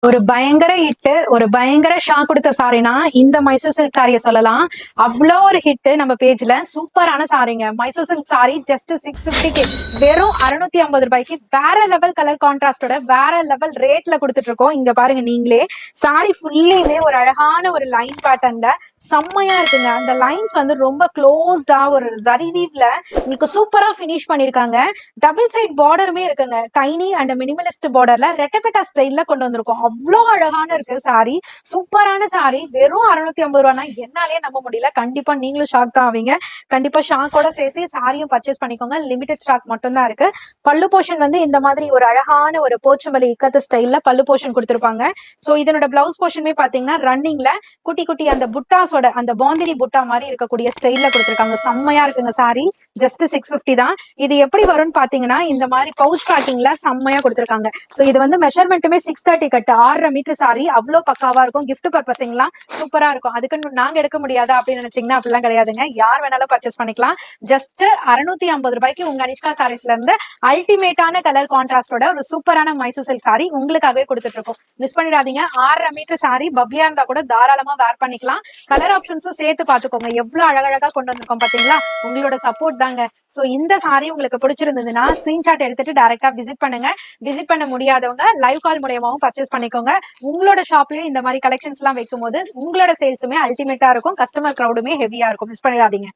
ஒரு பயங்கர ஹிட் ஒரு பயங்கர ஷாக் கொடுத்த சாரினா இந்த மைசூர் சில்க் சாரிய சொல்லலாம். அவ்வளோ ஒரு ஹிட் நம்ம பேஜ்ல சூப்பரான சாரிங்க. மைசூர் சில்க் சாரி ஜஸ்ட் 650 வெறும் 650 வேற லெவல் கலர் கான்ட்ராஸ்டோட வேற லெவல் ரேட்ல கொடுத்துட்டு இருக்கோம். இங்க பாருங்க நீங்களே சாரி ஃபுல்லியுமே ஒரு அழகான ஒரு லைன் பேட்டர்ன்ல செம்மையா இருக்குங்க. அந்த லைன்ஸ் வந்து ரொம்ப க்ளோஸ்டா ஒரு ஜரி வீவ்ல உங்களுக்கு சூப்பரா பினிஷ் பண்ணிருக்காங்க. டபுள் சைட் பார்டருமே இருக்குங்க. டைனி அண்ட் மினிமலிஸ்ட் பார்டர்ல ரெட்டபெட்டா ஸ்டைல்ல கொண்டு வந்திருக்கோம். அவ்வளோ அழகான இருக்கு சாரி. சூப்பரான சாரி. வெறும் 650 என்னாலே நம்ப முடியல. கண்டிப்பா நீங்களும் ஷாக் தான் ஆவீங்க. கண்டிப்பா ஷாக்கோட சேர்த்து சாரியும் பர்ச்சேஸ் பண்ணிக்கோங்க. லிமிடெட் ஸ்டாக் மட்டும் தான் இருக்கு. பல்லு போர்ஷன் வந்து இந்த மாதிரி ஒரு அழகான ஒரு போச்சம்பள்ளி இக்கத்து ஸ்டைல்ல பல்லு போர்ஷன் கொடுத்திருப்பாங்க. சோ இதனோட பிளவுஸ் போர்ஷனுமே பாத்தீங்கன்னா ரன்னிங்ல குட்டி குட்டி அந்த புட்டாஸோட அந்த பாந்தினி புட்டா மாதிரி இருக்கக்கூடிய ஸ்டைல்ல கொடுத்திருக்காங்க. செம்மையா இருக்குங்க சாரி. ஜஸ்ட் 650 தான். இது எப்படி வரும்னு பாத்தீங்கன்னா இந்த மாதிரி பவுச் பேக்கிங்ல செம்மையா கொடுத்திருக்காங்க. சோ இது வந்து மெஷர்மெண்ட்டுமே 630 கட் 6.5 மீட்டர் சாரி. அவ்வளவு பக்காவா இருக்கும். கிஃப்ட் பர்பஸிங்லாம் சூப்பரா இருக்கும். அதுக்கு நாங்க எடுக்க முடியாதா அப்படின்னு நினைச்சீங்கன்னா அப்படிலாம் கிடையாதுங்க. யார் வேணாலும் பர்ச்சேஸ் பண்ணிக்கலாம். ஜஸ்ட் 650 உங்க அனிஷ்கா சாரீஸ்ல இருந்து அல்டிமேட்டான கலர் கான்ட்ராஸ்டோட ஒரு சூப்பரான மைசூர் சில்க் சாரி உங்களுக்காகவே கொடுத்துட்டு இருக்கோம். மிஸ் பண்ணிடாதீங்க. 6.5 மீட்டர் சாரி பப்ளியா இருந்தா கூட தாராளமா வேர் பண்ணிக்கலாம். கலர் ஆப்ஷன்ஸும் சேர்த்து பாத்துக்கோங்க. எவ்வளவு அழகழகா கொண்டு வந்திருக்கோம் பாத்தீங்களா. உங்களோட சப்போர்ட் தாங்க. சோ இந்த சாரி உங்களுக்கு பிடிச்சிருந்ததுன்னா ஸ்கிரீன்ஷாட் எடுத்துட்டு டைரக்டா விசிட் பண்ணுங்க. விசிட் பண்ண முடியாதவங்க லைவ் கால் மூலமாவும் பர்ச்சேஸ் பண்ணிக்கோங்க. உங்களோட ஷாப்லயும் இந்த மாதிரி கலெக்ஷன்ஸ் எல்லாம் வைக்கும் போது உங்களோட சேல்ஸுமே அல்டிமேட்டா இருக்கும். கஸ்டமர் கிரௌடுமே ஹெவியா இருக்கும். மிஸ் பண்ணிடாதீங்க.